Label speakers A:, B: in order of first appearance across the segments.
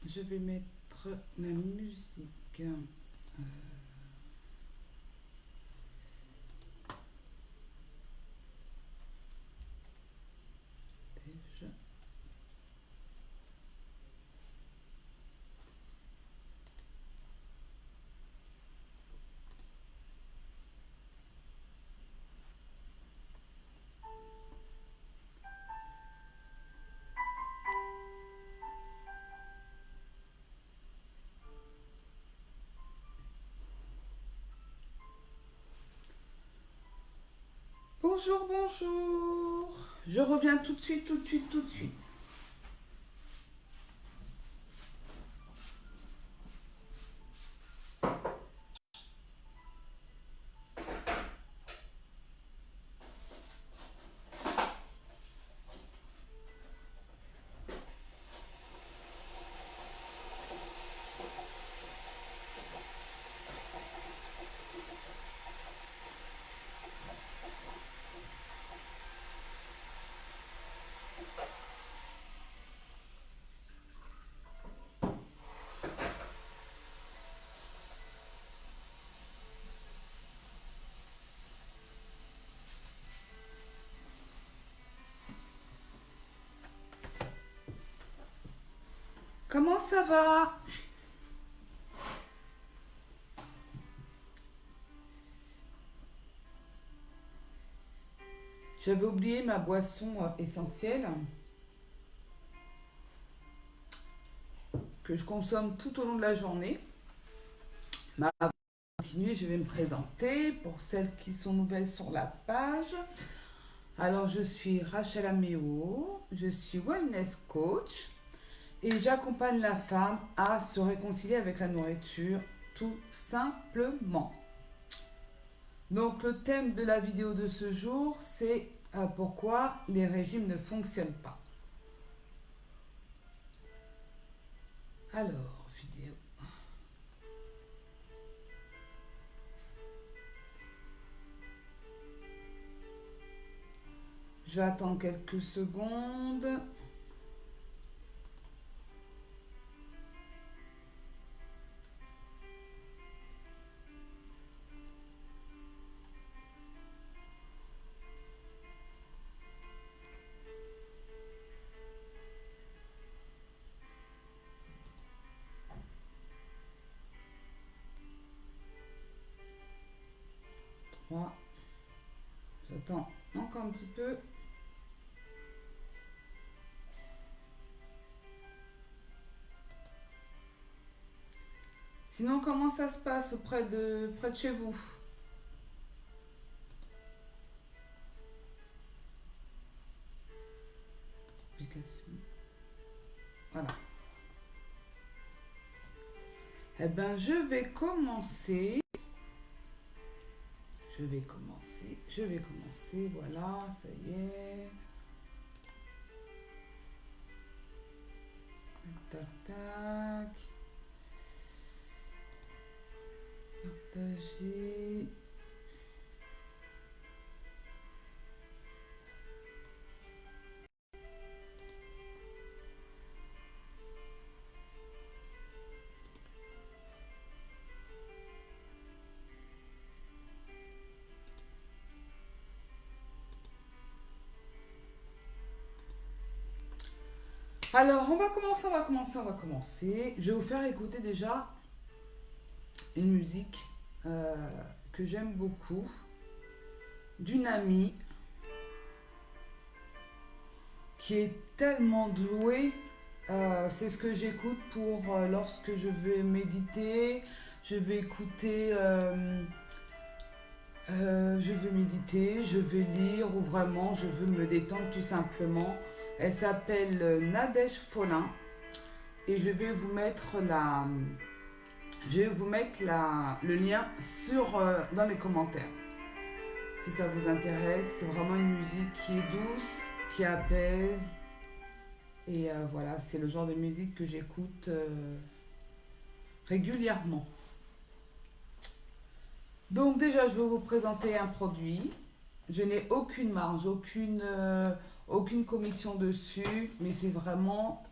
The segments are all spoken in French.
A: je vais mettre la musique. Déjà. Bonjour, bonjour. Je reviens tout de suite, tout de suite, tout de suite. Comment ça va? J'avais oublié ma boisson essentielle que je consomme tout au long de la journée. Mais avant de continuer, je vais me présenter pour celles qui sont nouvelles sur la page. Alors, je suis Rachel Améo, je suis wellness coach et j'accompagne la femme à se réconcilier avec la nourriture tout simplement. Donc, le thème de la vidéo de ce jour, c'est pourquoi les régimes ne fonctionnent pas. Alors, vidéo. Je vais attendre quelques secondes. Trois. J'attends encore un petit peu. Sinon, comment ça se passe près de chez vous? Application. Voilà. Eh ben, je vais commencer. Voilà, ça y est. Tac, tac. Partager. Alors, on va commencer. Je vais vous faire écouter déjà une musique que j'aime beaucoup, d'une amie qui est tellement douée. C'est ce que j'écoute pour lorsque je vais méditer. Je vais écouter, je vais méditer, je vais lire ou vraiment je veux me détendre tout simplement. Elle s'appelle Nadège Follin et je vais vous mettre le lien dans les commentaires. Si ça vous intéresse, c'est vraiment une musique qui est douce, qui apaise. Et voilà, c'est le genre de musique que j'écoute régulièrement. Donc déjà, je vais vous présenter un produit. Je n'ai aucune marge, aucune commission dessus, mais c'est vraiment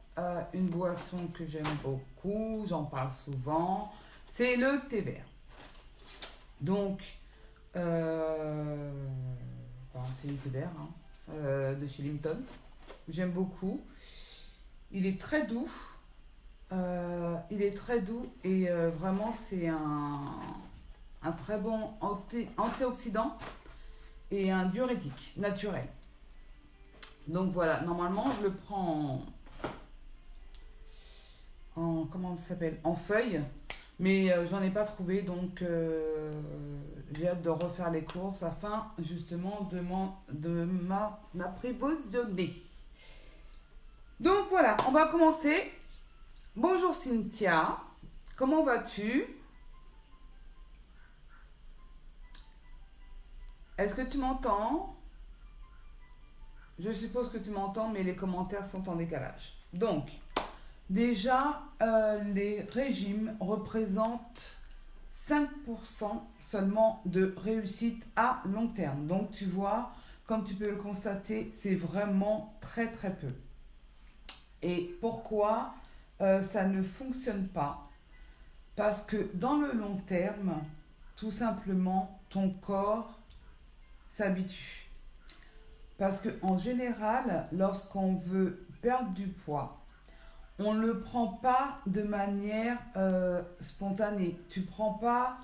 A: une boisson que j'aime beaucoup, j'en parle souvent, c'est le thé vert. Donc, c'est le thé vert de chez Lipton. J'aime beaucoup. Il est très doux. Et vraiment c'est un très bon antioxydant et un diurétique naturel. Donc voilà, normalement je le prends comment ça s'appelle, en feuille, mais j'en ai pas trouvé, donc j'ai hâte de refaire les courses afin justement de m'approvisionner. Donc voilà, on va commencer. Bonjour Cynthia, comment vas-tu? Est-ce que tu m'entends? Je suppose que tu m'entends, mais les commentaires sont en décalage. Donc, déjà, les régimes représentent 5% seulement de réussite à long terme. Donc, tu vois, comme tu peux le constater, c'est vraiment très très peu. Et pourquoi ça ne fonctionne pas? Parce que dans le long terme, tout simplement, ton corps s'habitue. Parce qu'en général, lorsqu'on veut perdre du poids, on ne le prend pas de manière spontanée. Tu ne prends pas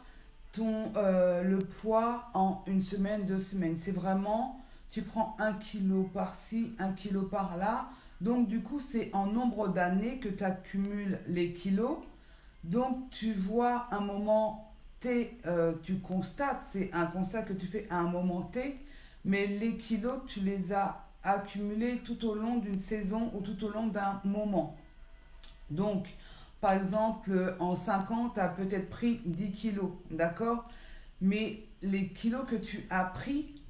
A: le poids en une semaine, 2 semaines. C'est vraiment, tu prends 1 kilo par-ci, 1 kilo par-là. Donc du coup, c'est en nombre d'années que tu accumules les kilos. Donc tu vois un moment T, tu constates, c'est un constat que tu fais à un moment T, mais les kilos, tu les as accumulés tout au long d'une saison ou tout au long d'un moment. Donc, par exemple, en 5 ans, tu as peut-être pris 10 kilos, d'accord? Mais les kilos que tu as pris,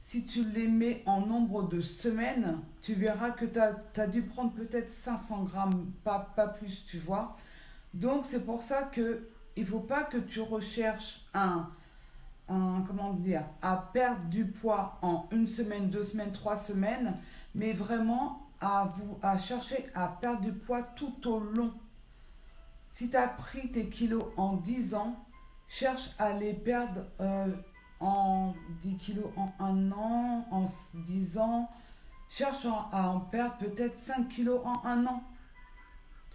A: si tu les mets en nombre de semaines, tu verras que tu as dû prendre peut-être 500 grammes, pas plus, tu vois. Donc, c'est pour ça que il ne faut pas que tu recherches comment dire, à perdre du poids en 1 semaine, 2 semaines, 3 semaines, mais vraiment à chercher à perdre du poids tout au long. Si tu as pris tes kilos en 10 ans, cherche à les perdre en 10 kilos en 1 an, en 10 ans. Cherche à en perdre peut-être 5 kilos en 1 an.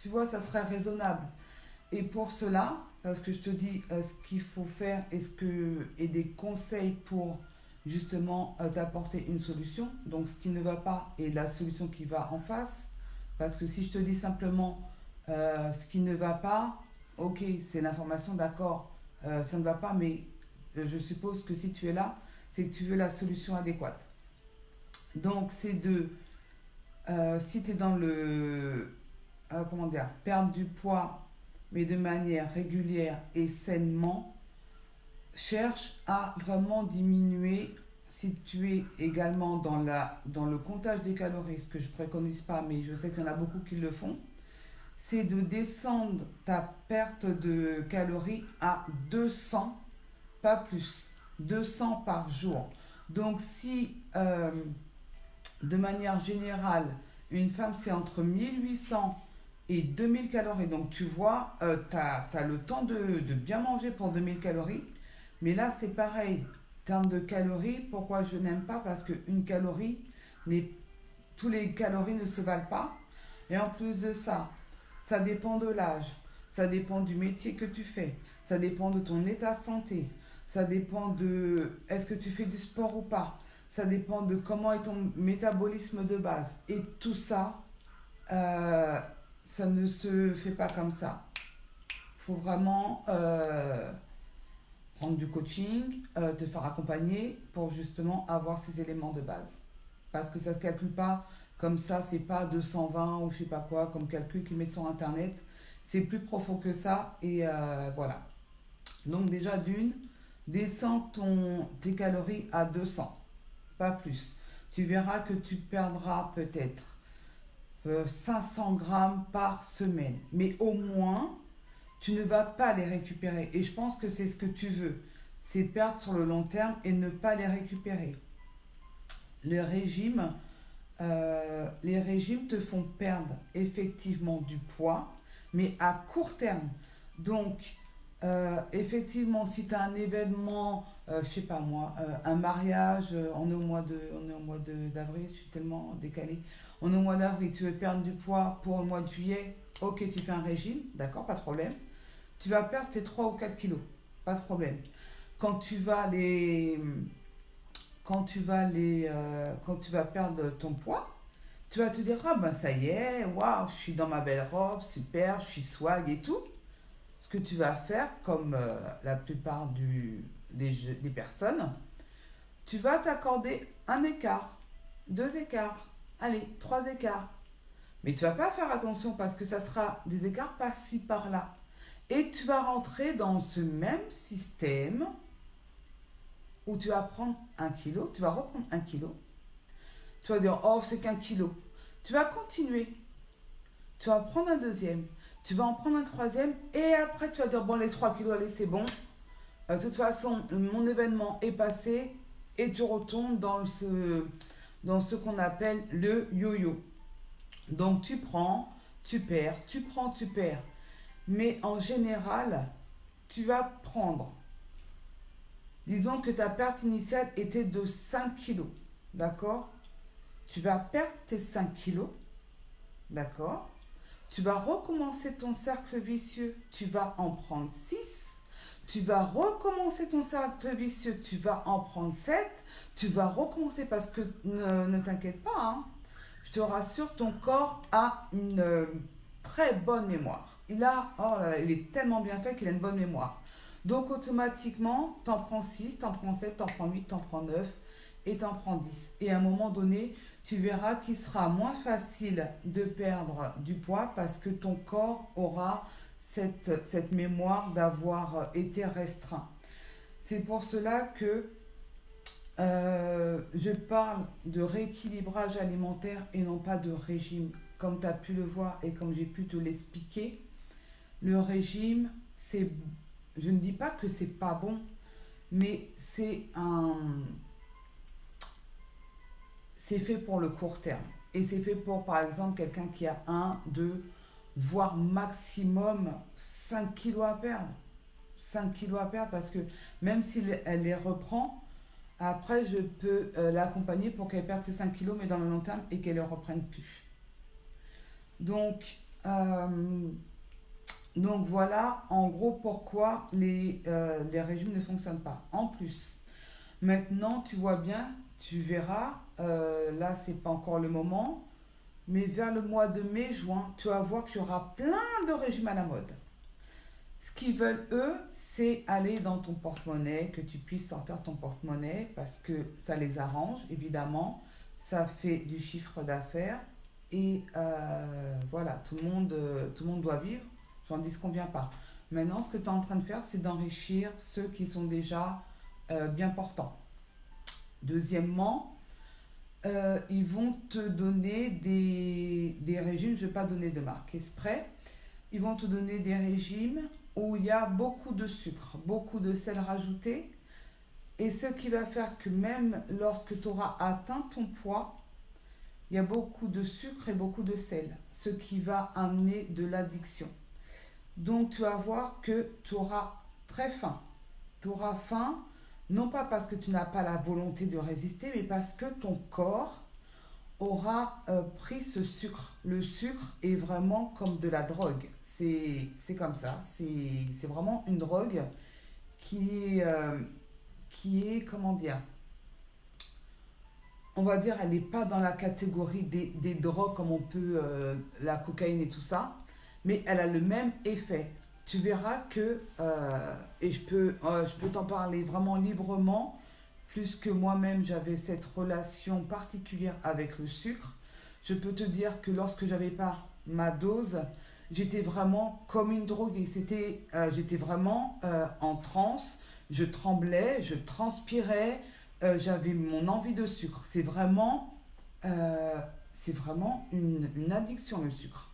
A: Tu vois, ça serait raisonnable. Et pour cela, parce que je te dis ce qu'il faut faire et des conseils pour justement t'apporter une solution, donc ce qui ne va pas et la solution qui va en face, parce que si je te dis simplement ce qui ne va pas, ok, c'est l'information, d'accord, ça ne va pas, mais je suppose que si tu es là, c'est que tu veux la solution adéquate. Donc c'est si tu es dans comment dire, perdre du poids, mais de manière régulière et sainement, cherche à vraiment diminuer. Si tu es également dans le comptage des calories, ce que je ne préconise pas, mais je sais qu'il y en a beaucoup qui le font, c'est de descendre ta perte de calories à 200, pas plus, 200 par jour. Donc si de manière générale, une femme c'est entre 1800 et 2000 calories. Donc tu vois, tu as le temps de bien manger pour 2000 calories. Mais là, c'est pareil. En termes de calories, pourquoi je n'aime pas? Parce qu'une calorie, tous les calories ne se valent pas. Et en plus de ça, ça dépend de l'âge. Ça dépend du métier que tu fais. Ça dépend de ton état de santé. Ça dépend de est-ce que tu fais du sport ou pas. Ça dépend de comment est ton métabolisme de base. Et tout ça, ça ne se fait pas comme ça. Il faut vraiment prendre du coaching, te faire accompagner pour justement avoir ces éléments de base. Parce que ça ne se calcule pas comme ça, c'est pas 220 ou je sais pas quoi comme calcul qu'ils mettent sur internet. C'est plus profond que ça et voilà. Donc déjà descends tes calories à 200, pas plus. Tu verras que tu perdras peut-être 500 grammes par semaine. Mais au moins, tu ne vas pas les récupérer. Et je pense que c'est ce que tu veux. C'est perdre sur le long terme et ne pas les récupérer. Le régime, les régimes te font perdre effectivement du poids, mais à court terme. Donc, effectivement, si tu as un événement, je sais pas moi, un mariage, on est au mois d'avril, je suis tellement décalée. On est au mois d'avril, tu veux perdre du poids pour le mois de juillet, ok, tu fais un régime, d'accord, pas de problème. Tu vas perdre tes 3 ou 4 kilos, pas de problème. Quand tu vas les, quand tu vas perdre ton poids, tu vas te dire, ah ben ça y est, waouh, je suis dans ma belle robe, super, je suis swag et tout. Ce que tu vas faire, comme la plupart des personnes, tu vas t'accorder un écart, deux écarts, allez, trois écarts. Mais tu vas pas faire attention parce que ça sera des écarts par-ci, par-là. Et tu vas rentrer dans ce même système où tu vas prendre un kilo, tu vas reprendre un kilo. Tu vas dire, oh, c'est qu'un kilo. Tu vas continuer. Tu vas prendre un deuxième. Tu vas en prendre un troisième. Et après, tu vas dire, bon, les 3 kilos, allez, c'est bon. De toute façon, mon événement est passé. Et tu retournes dans ce qu'on appelle le yo-yo. Donc, tu prends, tu perds, tu prends, tu perds. Mais en général, tu vas prendre. Disons que ta perte initiale était de 5 kilos. D'accord? Tu vas perdre tes 5 kilos. D'accord? Tu vas recommencer ton cercle vicieux. Tu vas en prendre 6. Tu vas recommencer ton cercle vicieux. Tu vas en prendre 7. Tu vas recommencer parce que ne t'inquiète pas, hein. Je te rassure, ton corps a une très bonne mémoire. Il est tellement bien fait qu'il a une bonne mémoire. Donc automatiquement, t'en prends 6, t'en prends 7, t'en prends 8, t'en prends 9 et t'en prends 10. Et à un moment donné, tu verras qu'il sera moins facile de perdre du poids parce que ton corps aura cette mémoire d'avoir été restreint. C'est pour cela que je parle de rééquilibrage alimentaire et non pas de régime. Comme tu as pu le voir et comme j'ai pu te l'expliquer, le régime, je ne dis pas que c'est pas bon, mais c'est fait pour le court terme. Et c'est fait pour, par exemple, quelqu'un qui a 1, 2, voire maximum 5 kilos à perdre. 5 kilos à perdre parce que même si elle les reprend, après, je peux l'accompagner pour qu'elle perde ses 5 kilos, mais dans le long terme, et qu'elle ne les reprenne plus. Donc, voilà, en gros, pourquoi les régimes ne fonctionnent pas. En plus, maintenant, tu vois bien, tu verras, là, c'est pas encore le moment, mais vers le mois de mai-juin, tu vas voir qu'il y aura plein de régimes à la mode. Ce qu'ils veulent, eux, c'est aller dans ton porte-monnaie, que tu puisses sortir ton porte-monnaie parce que ça les arrange, évidemment. Ça fait du chiffre d'affaires et voilà, tout le monde doit vivre. J'en dis ce qu'on vient pas. Maintenant, ce que tu es en train de faire, c'est d'enrichir ceux qui sont déjà bien portants. Deuxièmement, ils vont te donner des régimes, je ne vais pas donner de marque exprès, ils vont te donner des régimes où il y a beaucoup de sucre, beaucoup de sel rajouté. Et ce qui va faire que même lorsque tu auras atteint ton poids, il y a beaucoup de sucre et beaucoup de sel, ce qui va amener de l'addiction. Donc tu vas voir que tu auras très faim. Tu auras faim, non pas parce que tu n'as pas la volonté de résister, mais parce que ton corps aura pris ce sucre. Le sucre est vraiment comme de la drogue. C'est comme ça. C'est vraiment une drogue qui est, comment dire, on va dire, elle n'est pas dans la catégorie des drogues comme on peut la cocaïne et tout ça, mais elle a le même effet. Tu verras que, et je peux t'en parler vraiment librement, plus que moi-même j'avais cette relation particulière avec le sucre, je peux te dire que lorsque j'avais pas ma dose, j'étais vraiment comme une droguée. J'étais vraiment en transe, je tremblais, je transpirais, j'avais mon envie de sucre. C'est vraiment une addiction le sucre.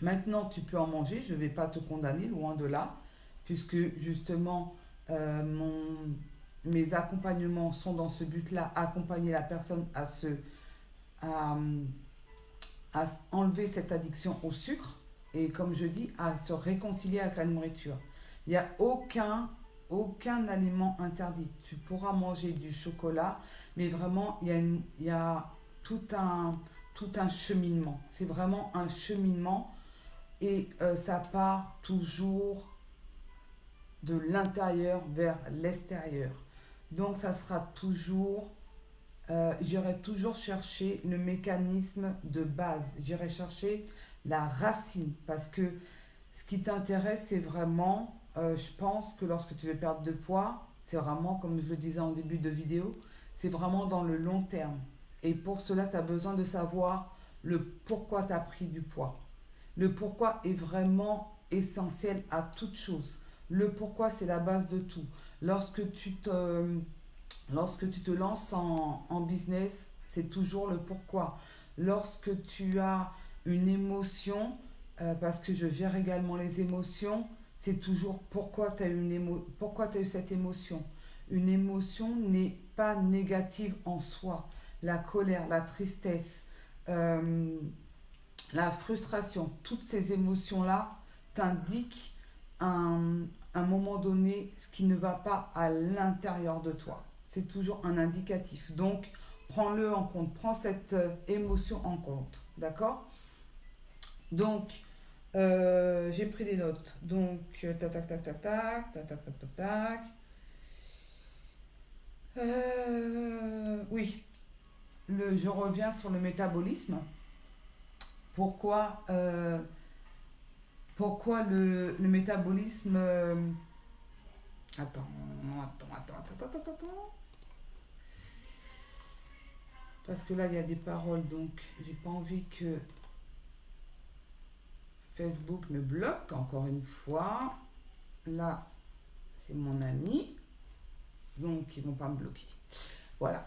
A: Maintenant, tu peux en manger, je ne vais pas te condamner, loin de là, puisque justement, mes accompagnements sont dans ce but-là, accompagner la personne à, enlever cette addiction au sucre et, comme je dis, à se réconcilier avec la nourriture. Il n'y a aucun aliment interdit. Tu pourras manger du chocolat, mais vraiment, il y a tout un cheminement. C'est vraiment un cheminement et ça part toujours de l'intérieur vers l'extérieur. Donc, ça sera toujours, j'irai toujours chercher le mécanisme de base. J'irai chercher la racine parce que ce qui t'intéresse, c'est vraiment, je pense que lorsque tu veux perdre de poids, c'est vraiment, comme je le disais en début de vidéo, c'est vraiment dans le long terme. Et pour cela, tu as besoin de savoir le pourquoi tu as pris du poids. Le pourquoi est vraiment essentiel à toute chose. Le pourquoi, c'est la base de tout. Lorsque tu te, lorsque tu te lances en business, c'est toujours le pourquoi. Lorsque tu as une émotion, parce que je gère également les émotions, c'est toujours pourquoi tu as pourquoi tu as eu cette émotion. Une émotion n'est pas négative en soi. La colère, la tristesse, euh, la frustration, toutes ces émotions-là t'indiquent un moment donné ce qui ne va pas à l'intérieur de toi. C'est toujours un indicatif. Donc, prends-le en compte. Prends cette émotion en compte. D'accord? Donc, j'ai pris des notes. Donc, tac, tac, tac, tac, tac, tac, tac, tac, tac, tac. Oui, je reviens sur le métabolisme. Pourquoi, pourquoi le métabolisme... Attends. Parce que là, il y a des paroles, donc j'ai pas envie que Facebook me bloque, encore une fois. Là, c'est mon ami, donc ils vont pas me bloquer. Voilà.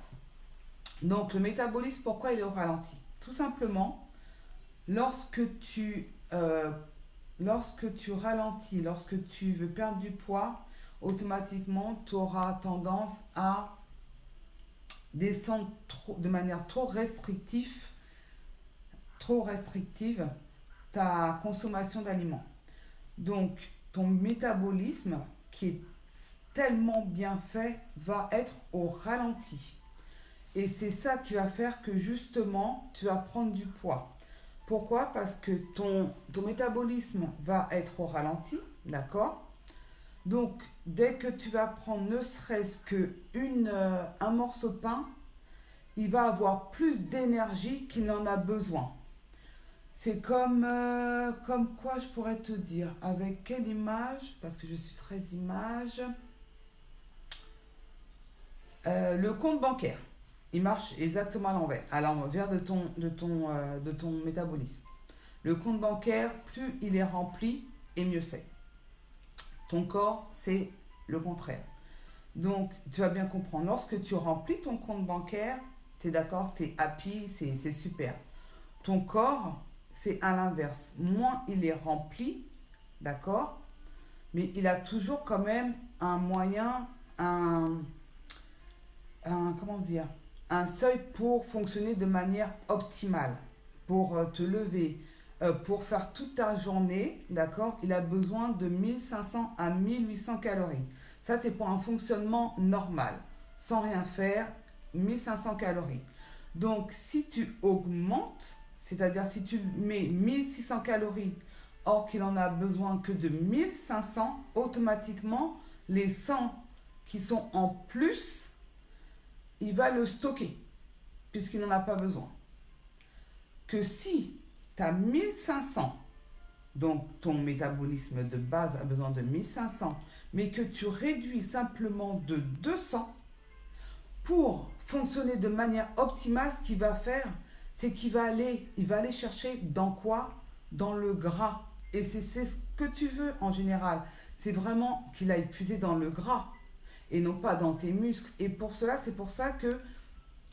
A: Donc, le métabolisme, pourquoi il est au ralenti? Tout simplement, lorsque tu ralentis, lorsque tu veux perdre du poids, automatiquement, tu auras tendance à descendre de manière trop restrictive ta consommation d'aliments. Donc, ton métabolisme, qui est tellement bien fait, va être au ralenti. Et c'est ça qui va faire que justement, tu vas prendre du poids. Pourquoi? Parce que ton métabolisme va être au ralenti, d'accord? Donc, dès que tu vas prendre ne serait-ce qu'un morceau de pain, il va avoir plus d'énergie qu'il n'en a besoin. C'est comme quoi je pourrais te dire, avec quelle image, parce que je suis très image, le compte bancaire. Il marche exactement à l'envers de ton métabolisme. Le compte bancaire, plus il est rempli, et mieux c'est. Ton corps, c'est le contraire. Donc, tu vas bien comprendre. Lorsque tu remplis ton compte bancaire, tu es d'accord, tu es happy, c'est super. Ton corps, c'est à l'inverse. Moins il est rempli, d'accord, mais il a toujours quand même un moyen, comment dire, un seuil pour fonctionner de manière optimale, pour te lever, pour faire toute ta journée, d'accord, il a besoin de 1500 à 1800 calories. Ça, c'est pour un fonctionnement normal, sans rien faire, 1500 calories. Donc, si tu augmentes, c'est-à-dire si tu mets 1600 calories, or qu'il en a besoin que de 1500, automatiquement, les 100 qui sont en plus, il va le stocker, puisqu'il n'en a pas besoin. Que si tu as 1500, donc ton métabolisme de base a besoin de 1500, mais que tu réduis simplement de 200 pour fonctionner de manière optimale, ce qu'il va faire, c'est qu'il va aller chercher dans quoi? Dans le gras. Et c'est ce que tu veux en général. C'est vraiment qu'il aille puiser dans le gras et non pas dans tes muscles. Et pour cela, c'est pour ça que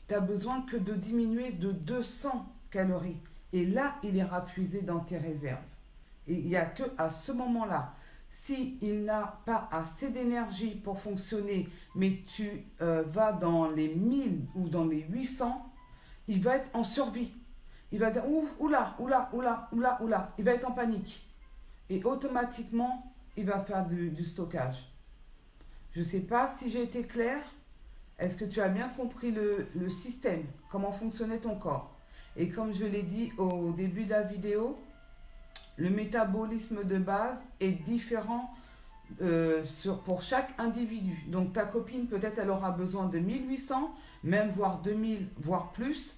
A: tu as besoin que de diminuer de 200 calories. Et là, il ira puiser dans tes réserves. Et il n'y a que à ce moment-là. S'il n'a pas assez d'énergie pour fonctionner, mais tu vas dans les 1000 ou dans les 800, il va être en survie. Il va dire oula, oula, oula, oula, oula. Il va être en panique. Et automatiquement, il va faire du stockage. Je ne sais pas si j'ai été claire. Est-ce que tu as bien compris le système, comment fonctionnait ton corps? Et comme je l'ai dit au début de la vidéo, le métabolisme de base est différent pour chaque individu. Donc ta copine, peut-être elle aura besoin de 1800, même voire 2000, voire plus.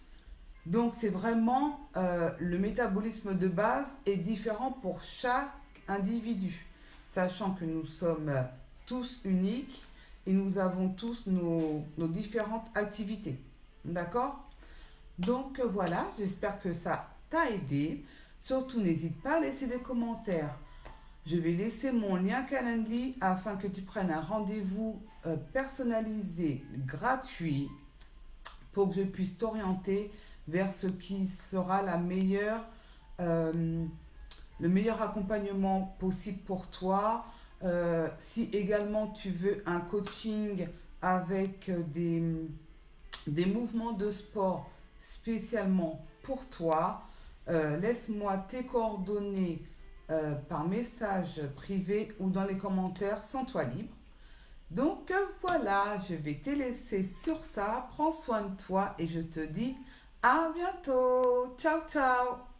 A: Donc c'est vraiment le métabolisme de base est différent pour chaque individu, sachant que nous sommes tous uniques et nous avons tous nos différentes activités. D'accord? Donc voilà, j'espère que ça t'a aidé. Surtout, n'hésite pas à laisser des commentaires. Je vais laisser mon lien Calendly afin que tu prennes un rendez-vous personnalisé, gratuit, pour que je puisse t'orienter vers ce qui sera le meilleur accompagnement possible pour toi. Si également tu veux un coaching avec des mouvements de sport spécialement pour toi, laisse-moi tes coordonnées par message privé ou dans les commentaires, sens-toi libre. Donc voilà, je vais te laisser sur ça. Prends soin de toi et je te dis à bientôt. Ciao, ciao.